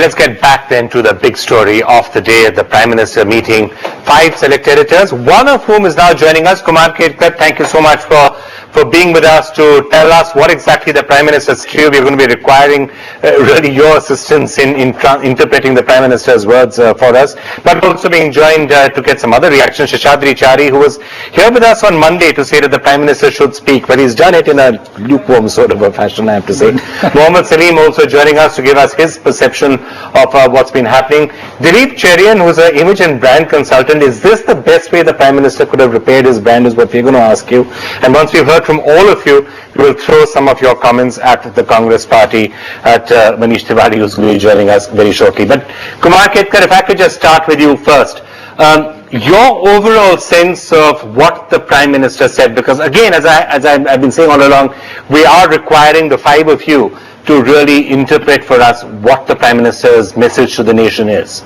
Let's get back then to the big story of the day at the Prime Minister meeting. 5 select editors, one of whom is now joining us. Kumar Ketkar, thank you so much for being with us to tell us what exactly the Prime Minister said. We're going to be requiring really your assistance in interpreting the Prime Minister's words for us, but also being joined to get some other reactions. Dilip Cherian, who was here with us on Monday to say that the Prime Minister should speak, but he's done it in a lukewarm sort of a fashion, I have to say. Mohammed Salim also joining us to give us his perception of what's been happening. Dilip Cherian, who's an image and brand consultant, is this the best way the Prime Minister could have repaired his brand, is what we're going to ask you. And once we've heard from all of you, we will throw some of your comments at the Congress party, at Manish Tiwari, who's going to be joining us very shortly. But Kumar Ketkar, if I could just start with you first. Your overall sense of what the Prime Minister said, because again, as I've been saying all along, we are requiring the 5 of you to really interpret for us what the Prime Minister's message to the nation is.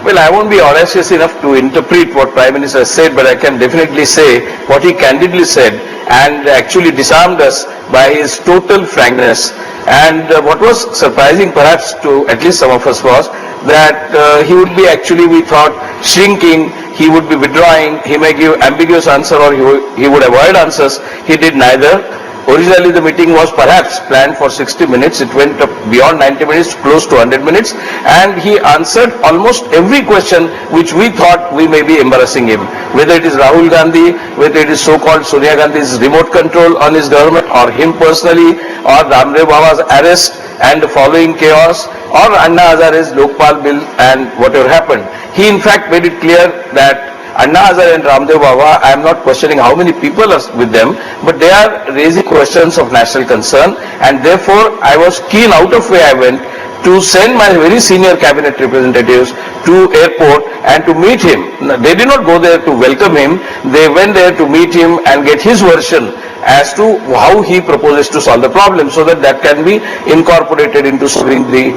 Well, I won't be audacious enough to interpret what Prime Minister said, but I can definitely say what he candidly said and actually disarmed us by his total frankness. And what was surprising perhaps to at least some of us was that he would be actually, we thought, shrinking, he would be withdrawing, he may give ambiguous answer or he would avoid answers. He did neither. Originally the meeting was perhaps planned for 60 minutes. It went up beyond 90 minutes, close to 100 minutes. And he answered almost every question which we thought we may be embarrassing him. Whether it is Rahul Gandhi, whether it is so-called Sonia Gandhi's remote control on his government, or him personally, or Ramdev Baba's arrest and the following chaos, or Anna Hazare's Lokpal bill and whatever happened. He in fact made it clear that Anna Hazare and Ramdev Baba, I am not questioning how many people are with them, but they are raising questions of national concern, and therefore I was keen, out of way I went, to send my very senior cabinet representatives to airport and to meet him. They did not go there to welcome him, they went there to meet him and get his version as to how he proposes to solve the problem, so that can be incorporated into solving the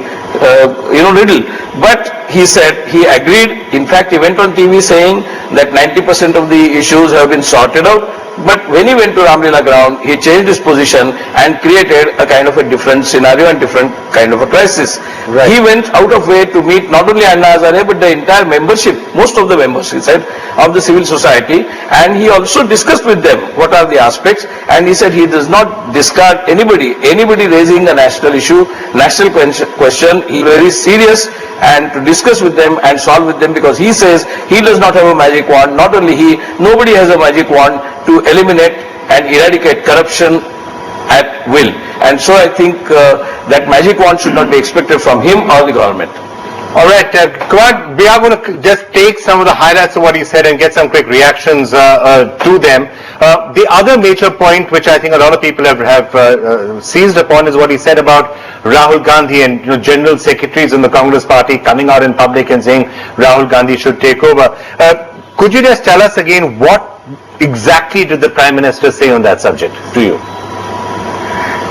riddle. But he said he agreed. In fact, he went on TV saying that 90% of the issues have been sorted out. But when he went to Ramlila ground, he changed his position and created a kind of a different scenario and different kind of a crisis. Right. He went out of way to meet not only Anna Hazare but the entire membership, most of the members, he said, of the civil society, and he also discussed with them what are the aspects, and he said he does not discard anybody raising a national issue, national question. He is very serious and to discuss with them and solve with them, because he says he does not have a magic wand. Not only he, nobody has a magic wand to eliminate and eradicate corruption at will. And so I think that magic wand should not be expected from him or the government. All right, Kumar, we are going to just take some of the highlights of what he said and get some quick reactions to them. The other major point, which I think a lot of people have seized upon, is what he said about Rahul Gandhi and general secretaries in the Congress party coming out in public and saying Rahul Gandhi should take over. Could you just tell us again what exactly did the Prime Minister say on that subject to you?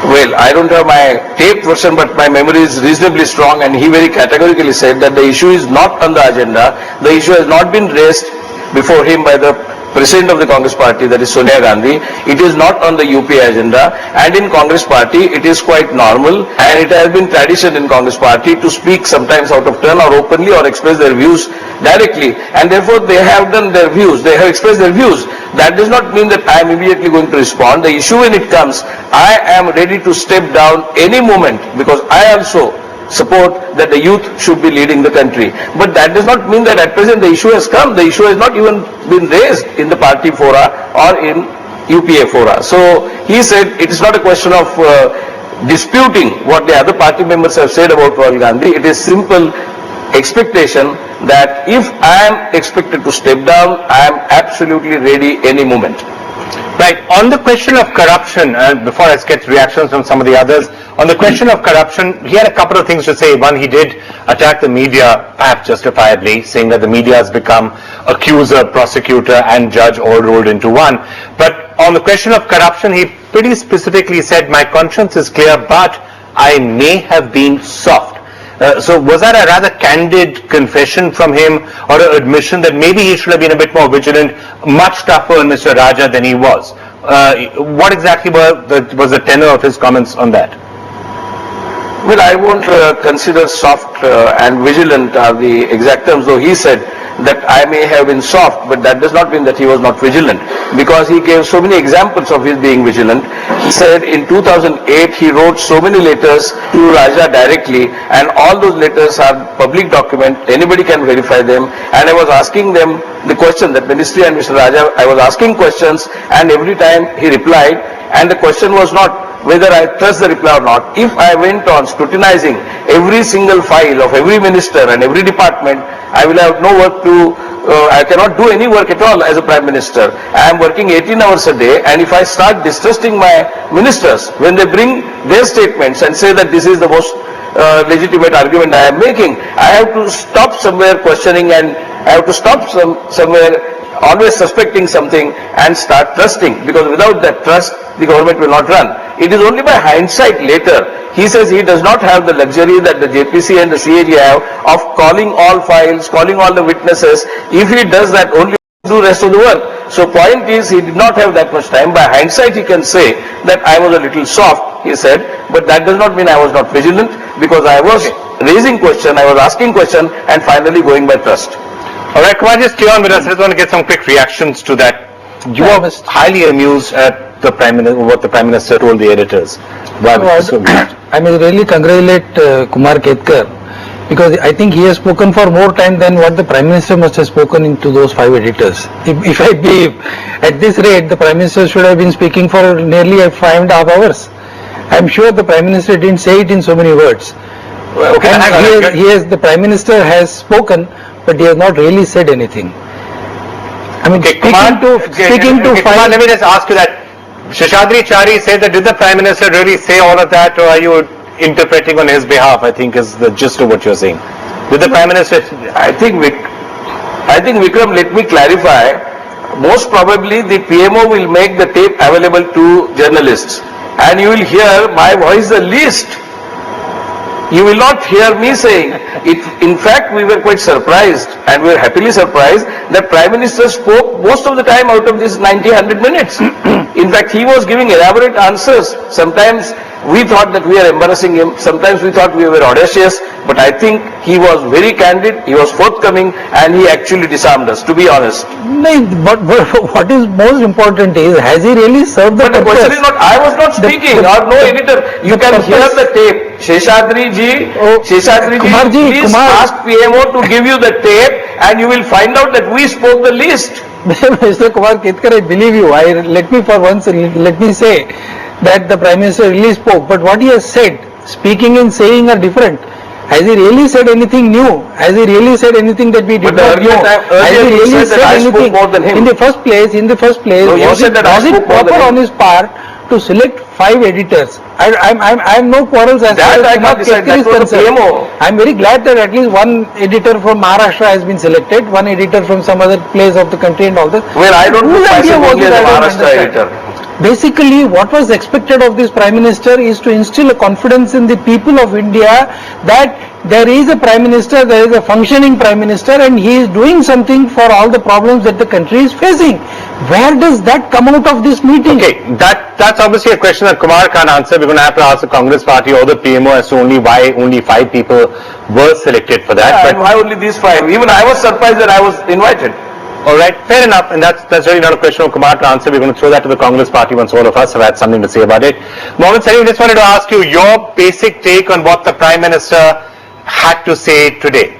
Well, I don't have my taped version, but my memory is reasonably strong, and he very categorically said that the issue is not on the agenda. The issue has not been raised before him by the President of the Congress party, that is Sonia Gandhi. It is not on the UPA agenda, and in Congress party it is quite normal, and it has been tradition in Congress party to speak sometimes out of turn or openly or express their views directly, and therefore they have done their views, they have expressed their views. That does not mean that I am immediately going to respond. The issue when it comes, I am ready to step down any moment, because I also support that the youth should be leading the country. But that does not mean that at present the issue has come. The issue has not even been raised in the party fora or in UPA fora. So he said it is not a question of disputing what the other party members have said about Rahul Gandhi. It is simple expectation that if I am expected to step down, I am absolutely ready any moment. Right. On the question of corruption, before I get reactions from some of the others, on the question of corruption, he had a couple of things to say. One, he did attack the media, perhaps justifiably, saying that the media has become accuser, prosecutor, and judge all rolled into one. But on the question of corruption, he pretty specifically said, my conscience is clear, but I may have been soft. So was that a rather candid confession from him, or an admission that maybe he should have been a bit more vigilant, much tougher on Mr. Raja than he was? What exactly was the tenor of his comments on that? Well, I won't consider soft and vigilant are the exact terms, though he said that I may have been soft, but that does not mean that he was not vigilant, because he gave so many examples of his being vigilant. He said in 2008 he wrote so many letters to Raja directly, and all those letters are public document, anybody can verify them, and I was asking them the question, that ministry and Mr. Raja, I was asking questions, and every time he replied, and the question was not whether I trust the reply or not. If I went on scrutinizing every single file of every minister and every department, I will have no work to, I cannot do any work at all as a Prime Minister. I am working 18 hours a day, and if I start distrusting my ministers when they bring their statements and say that this is the most legitimate argument I am making, I have to stop somewhere questioning, and I have to stop somewhere always suspecting something and start trusting, because without that trust the government will not run. It is only by hindsight later. He says he does not have the luxury that the JPC and the CAG have of calling all files, calling all the witnesses. If he does that, only do rest of the work. So point is, he did not have that much time. By hindsight he can say that I was a little soft, he said, but that does not mean I was not vigilant, because I was raising question, I was asking question, and finally going by trust. All right, Kumar, just stay on with us. I just want to get some quick reactions to that. You are highly amused at the what the Prime Minister told the editors. Why was so good? I may really congratulate Kumar Ketkar, because I think he has spoken for more time than what the Prime Minister must have spoken into those 5 editors. If I believe, at this rate, the Prime Minister should have been speaking for nearly 5.5 hours. I am sure the Prime Minister didn't say it in so many words. Okay, and the Prime Minister has spoken, but he has not really said anything. I mean, speaking to Kumar, let me just ask you that. Seshadri Chari said that, did the Prime Minister really say all of that, or are you interpreting on his behalf, I think is the gist of what you're saying. Did the Prime Minister... I think Vikram, let me clarify. Most probably the PMO will make the tape available to journalists, and you will hear my voice the least. You will not hear me saying it. In fact, we were quite surprised, and we were happily surprised that Prime Minister spoke most of the time out of these 90-100 minutes. In fact, he was giving elaborate answers. Sometimes we thought that we are embarrassing him. Sometimes we thought we were audacious. But I think he was very candid, he was forthcoming, and he actually disarmed us, to be honest. No, but what is most important is, has he really served the purpose? But the question is not, I was not speaking, or no editor. You can hear the tape. Sheshadri ji, please ask PMO to give you the tape, and you will find out that we spoke the least. Mr. Kumar Ketkar, I believe you. Let me say that the Prime Minister really spoke, but what he has said, speaking and saying are different. Has he really said anything new? Has he really said anything that we did not know? Has he really said anything? In the first place, was it proper on his part to select 5 editors? I have no quarrels as far as Kumar Ketkar is concerned. I am very glad that at least one editor from Maharashtra has been selected, one editor from some other place of the country and all that. Well, I don't know only as a Maharashtra editor. Basically, what was expected of this Prime Minister is to instill a confidence in the people of India that there is a Prime Minister, there is a functioning Prime Minister, and he is doing something for all the problems that the country is facing. Where does that come out of this meeting? Okay, that's obviously a question that Kumar can't answer. We're going to have to ask the Congress Party or the PMO as to why only 5 people were selected for that. Yeah, but why only these 5? Even I was surprised that I was invited. All right, fair enough, and that's really not a question of Kumar to answer. We're going to throw that to the Congress Party once all of us have had something to say about it. Mohammed Salim, just wanted to ask you your basic take on what the Prime Minister had to say today.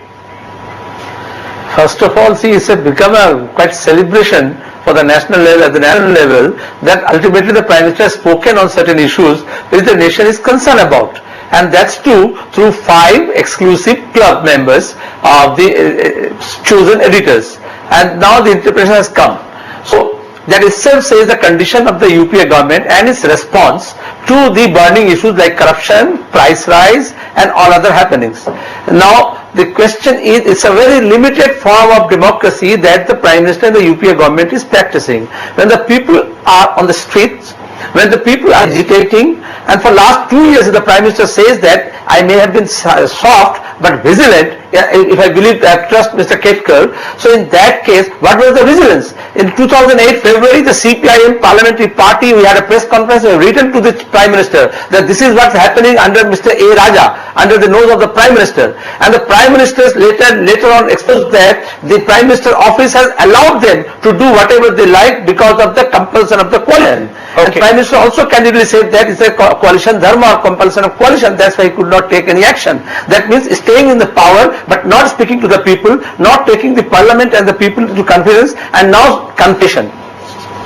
First of all, see, it's become a quite celebration for the national level, at the national level, that ultimately the Prime Minister has spoken on certain issues which the nation is concerned about. And that's true through 5 exclusive club members of the chosen editors. And now the interpretation has come. So that itself says the condition of the UPA government and its response to the burning issues like corruption, price rise, and all other happenings. Now the question is, it's a very limited form of democracy that the Prime Minister and the UPA government is practicing. When the people are on the streets, when the people are agitating, and for last 2 years the Prime Minister says that I may have been soft, but vigilant, if I believe, I trust Mr. Ketkar. So in that case, what was the vigilance? In 2008 February, the CPIM parliamentary party, we had a press conference, we have written to the Prime Minister that this is what's happening under Mr. A. Raja, under the nose of the Prime Minister. And the Prime Minister later on exposed that the Prime Minister office has allowed them to do whatever they like because of the compulsion of the coalition. And Prime Minister also candidly said that it's a coalition dharma, compulsion of coalition, that's why he could not take any action. That means staying in the power but not speaking to the people, not taking the parliament and the people into confidence, and now confession.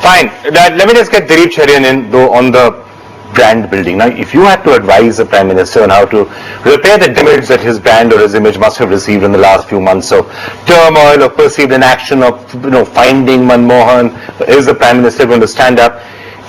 Fine. Let me just get Dilip Cherian in though on the brand building. Now, if you had to advise the Prime Minister on how to repair the damage that his brand or his image must have received in the last few months of turmoil, of perceived inaction, of finding Manmohan, is the Prime Minister going to stand up?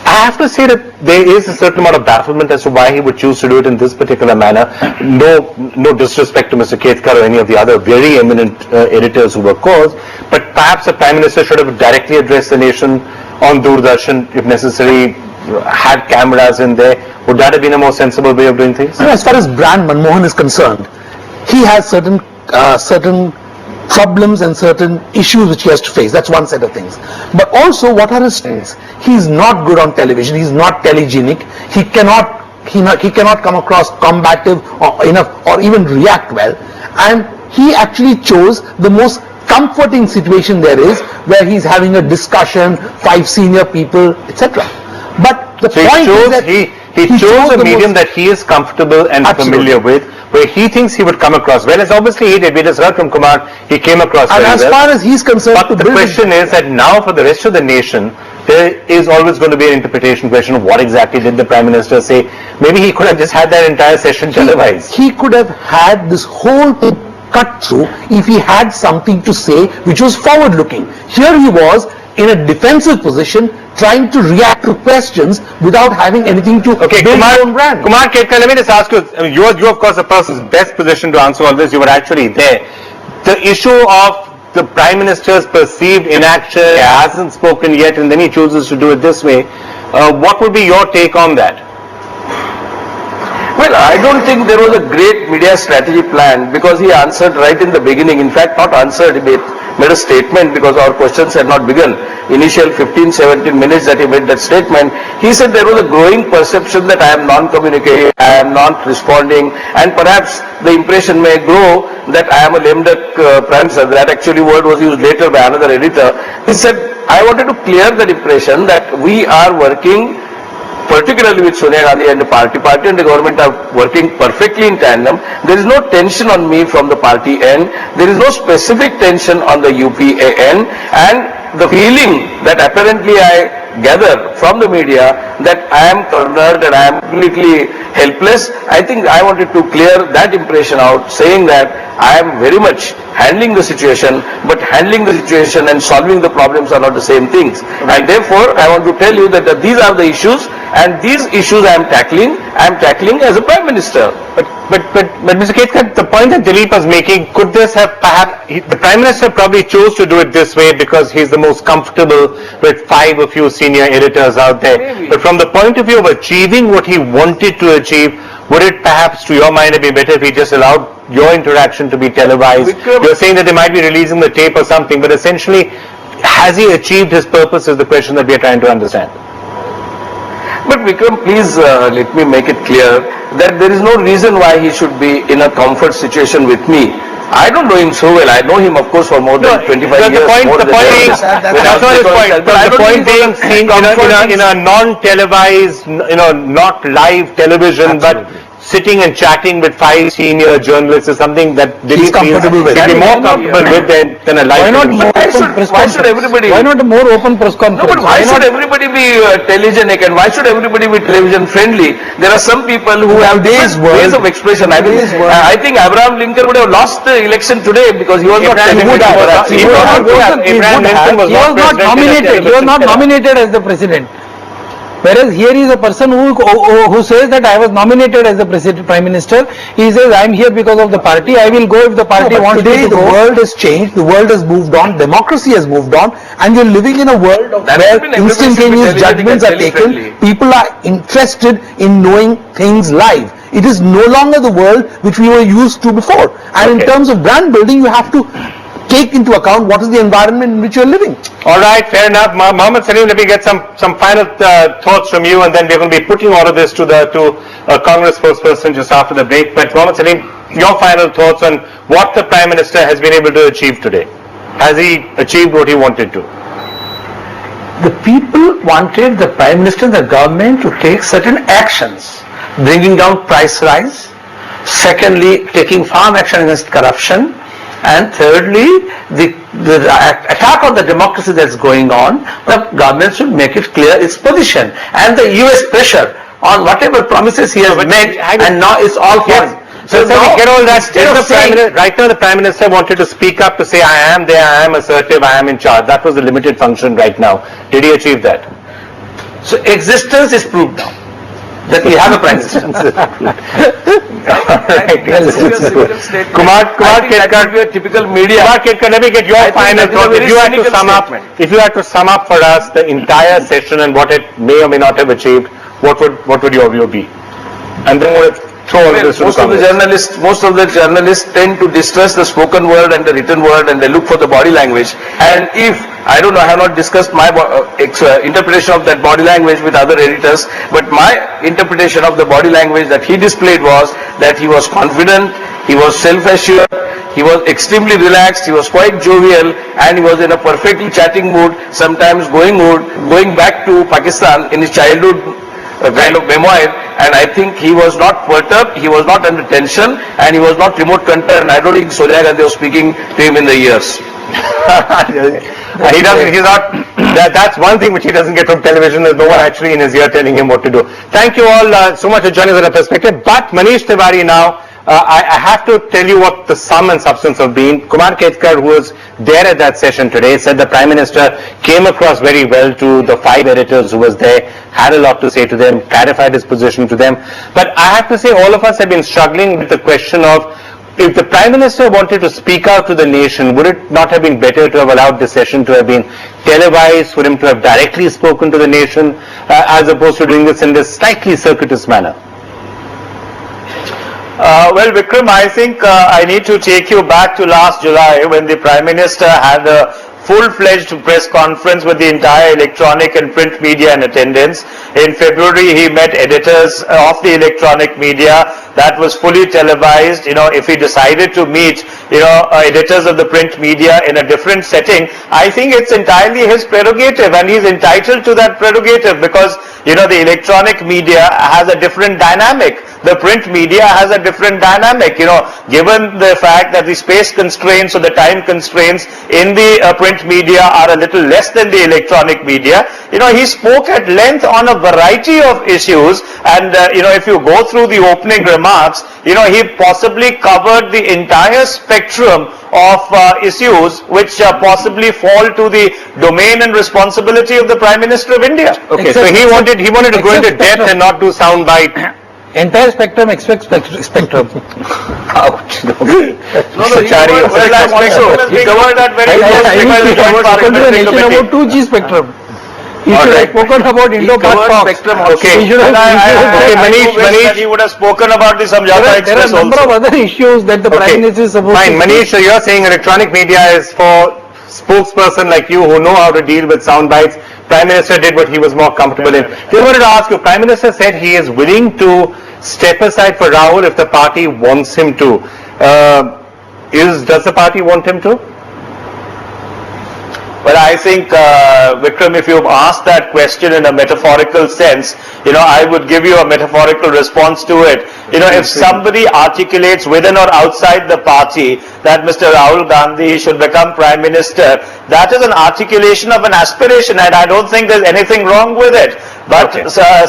I have to say that there is a certain amount of bafflement as to why he would choose to do it in this particular manner. No disrespect to Mr. Ketkar or any of the other very eminent editors who were caused, but perhaps the Prime Minister should have directly addressed the nation on Doordarshan, if necessary, had cameras in there. Would that have been a more sensible way of doing things? As far as brand Manmohan is concerned, he has certain problems and certain issues which he has to face. That's one set of things. But also, what are his strengths? He's not good on television. He's not telegenic. He cannot come across combative or enough or even react well. And he actually chose the most comforting situation there is, where he's having a discussion, 5 senior people, etc. But the point is that he chose a medium that he is comfortable and familiar with, where he thinks he would come across well. As obviously he did. We just heard from Kumar, he came across very well. And as far as he's concerned, but the question is that now for the rest of the nation, there is always going to be an interpretation question of what exactly did the Prime Minister say. Maybe he could have just had that entire session televised. He could have had this whole thing cut through if he had something to say which was forward looking. Here he was in a defensive position, trying to react to questions without having anything to build his own brand. Kumar Ketkar, let me just ask you, you are of course the person's best position to answer all this, you were actually there. The issue of the Prime Minister's perceived inaction, he hasn't spoken yet and then he chooses to do it this way, what would be your take on that? Well, I don't think there was a great media strategy plan, because he answered right in the beginning. In fact, not answered, he made a statement because our questions had not begun. Initial 15-17 minutes that he made that statement, he said there was a growing perception that I am non-communicative, I am not responding, and perhaps the impression may grow that I am a lame duck Prime Minister. That actually word was used later by another editor. He said, I wanted to clear that impression that we are working particularly with Sonia Gandhi and the party and the government are working perfectly in tandem. There is no tension on me from the party end. There is no specific tension on the UPA end. And the feeling that apparently I gather from the media that I am cornered and I am completely helpless, I think I wanted to clear that impression out, saying that I am very much handling the situation, but handling the situation and solving the problems are not the same things. And therefore, I want to tell you that these are the issues, and these issues I am tackling as a Prime Minister. But Mr. Ketkar, the point that Dilip was making, could this have perhaps, the Prime Minister probably chose to do it this way because he's the most comfortable with 5 or few senior editors out there. Maybe. But from the point of view of achieving what he wanted to achieve, would it perhaps, to your mind, be better if he just allowed your interaction to be televised? You're saying that they might be releasing the tape or something, but essentially, has he achieved his purpose is the question that we are trying to understand. But Vikram, please let me make it clear that there is no reason why he should be in a comfort situation with me. I don't know him so well. I know him, of course, for more than 25 years. The point being, seen in a non-televised, not live television, but sitting and chatting with 5 senior journalists is something that He's comfortable with. He'd be more comfortable with than a live television. Why should everybody? Why not a more open press conference? No, but why should everybody be telegenic, and why should everybody be television friendly? There are some people who have ways of expression. I think Abraham Lincoln would have lost the election today because he was not He was not nominated as the president. Whereas here is a person who says that I was nominated as the Prime Minister. He says I am here because of the party. I will go if the party wants me to go. The world has changed. The world has moved on. Democracy has moved on, and you're living in a world where instantaneous judgments are taken. People are interested in knowing things live. It is no longer the world which we were used to before. And in terms of brand building, you have to take into account what is the environment in which you're living. All right, fair enough. Mohammed Salim, let me get some final thoughts from you, and then we're going to be putting all of this to Congress spokesperson just after the break. But Mohammed Salim, your final thoughts on what the Prime Minister has been able to achieve today. Has he achieved what he wanted to? The people wanted the Prime Minister and the government to take certain actions, bringing down price rise, secondly, taking firm action against corruption, and thirdly, the attack on the democracy that's going on. The government should make it clear its position, and the US pressure on whatever promises he has made, and now it's all falling. So we get all that. Right now the Prime Minister wanted to speak up to say, I am there, I am assertive, I am in charge. That was the limited function right now. Did he achieve that? So existence is proved now that we have a Prime Minister. Kumar Ketkar, typical media. Kumar Ketkar, let me get your final thought. If you had to sum up for us the entire session and what it may or may not have achieved, what would your view be? And then we'll throw all of this to most of the journalists tend to distrust the spoken word and the written word, and they look for the body language. And if I don't know, I have not discussed my interpretation of that body language with other editors, but my interpretation of the body language that he displayed was that he was confident, he was self-assured, he was extremely relaxed, he was quite jovial, and he was in a perfectly chatting mood, sometimes going back to Pakistan in his childhood kind of memoir. And I think he was not perturbed, he was not under tension, and he was not remote control, and I don't think Sonia Gandhi was speaking to him in the ears. That's one thing which he doesn't get from television. There's no one actually in his ear telling him what to do. Thank you all so much for joining us on a perspective. But Manish Tiwari now, I have to tell you what the sum and substance have been. Kumar Ketkar, who was there at that session today, said the Prime Minister came across very well to the 5 editors who was there, had a lot to say to them, clarified his position to them. But I have to say all of us have been struggling with the question of, if the Prime Minister wanted to speak out to the nation, would it not have been better to have allowed this session to have been televised, for him to have directly spoken to the nation, as opposed to doing this in this slightly circuitous manner? Well, Vikram, I think I need to take you back to last July when the Prime Minister had a full-fledged press conference with the entire electronic and print media in attendance. In February, he met editors of the electronic media. That was fully televised. If he decided to meet, editors of the print media in a different setting, I think it's entirely his prerogative, and he's entitled to that prerogative because, the electronic media has a different dynamic. The print media has a different dynamic. Given the fact that the space constraints or the time constraints in the print media are a little less than the electronic media, he spoke at length on a variety of issues, and if you go through the opening remarks, he possibly covered the entire spectrum of issues which possibly fall to the domain and responsibility of the Prime Minister of India. Okay, so he wanted to go into depth and not do soundbite. Entire spectrum, expect spectrum. Ouch. No, he covered that very I about 2G spectrum. He should have spoken about Indo-Pak spectrum. Okay. Manish, he would have spoken about the Samjhauta Express also. There are a number of other issues that the Prime Minister is supposed to... Fine, Manish, so you're saying electronic media is for spokesperson like you who know how to deal with sound bites. Prime Minister did what he was more comfortable in. Just wanted to ask you, Prime Minister said he is willing to step aside for Rahul if the party wants him to. Does the party want him to? Well, I think, Vikram, if you've asked that question in a metaphorical sense, I would give you a metaphorical response to it. If somebody articulates within or outside the party that Mr. Rahul Gandhi should become Prime Minister, that is an articulation of an aspiration, and I don't think there's anything wrong with it. But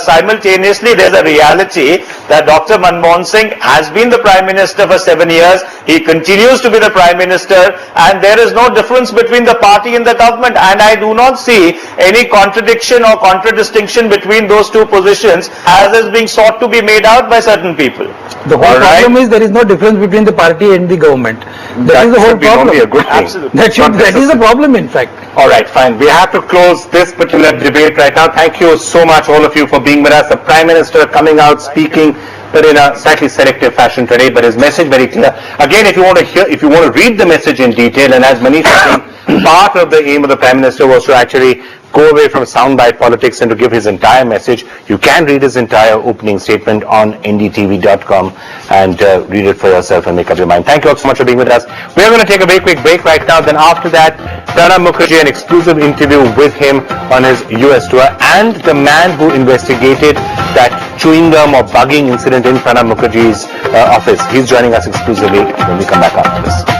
simultaneously, there's a reality that Dr. Manmohan Singh has been the Prime Minister for 7 years. He continues to be the Prime Minister, and there is no difference between the party and the government. And I do not see any contradiction or contradistinction between those two positions as is being sought to be made out by certain people. The whole problem is there is no difference between the party and the government. That is the whole problem. Be a good thing. Absolutely. That is the problem, in fact. All right, fine. We have to close this particular debate right now. Thank you so much, all of you, for being with us. The Prime Minister coming out, speaking but in a slightly selective fashion today, but his message very clear. Again, if you want to read the message in detail, and as Manish was saying, part of the aim of the Prime Minister was to actually go away from soundbite politics and to give his entire message. You can read his entire opening statement on ndtv.com and read it for yourself and make up your mind. Thank you all so much for being with us. We're going to take a very quick break right now. Then after that, Pranab Mukherjee, an exclusive interview with him on his US tour, and the man who investigated that chewing gum or bugging incident in Pranab Mukherjee's office. He's joining us exclusively when we come back after this.